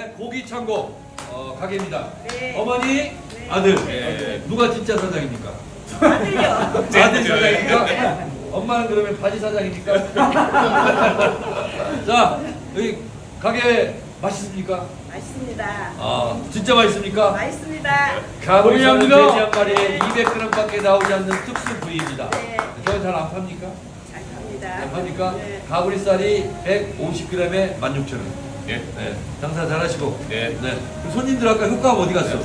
사장님의 고기 창고 가게입니다. 네. 어머니, 네. 아들. 네. 누가 진짜 사장입니까? 아들요. 아들 사장입니까? 엄마는 그러면 바지 사장입니까? 자, 여기 가게 맛있습니까? 맛있습니다. 아, 진짜 맛있습니까? 맛있습니다. 가브리살은 돼지 동의합니다. 한 마리에 200g밖에 나오지 않는 특수 부위입니다. 네. 저는 잘 안 팝니까? 잘 갑니다. 잘 팝니까? 네. 가브리살이 150g에 16,000원. 예. 네, 장사 잘하시고. 예. 네. 손님들 아까 효과음 어디 갔어?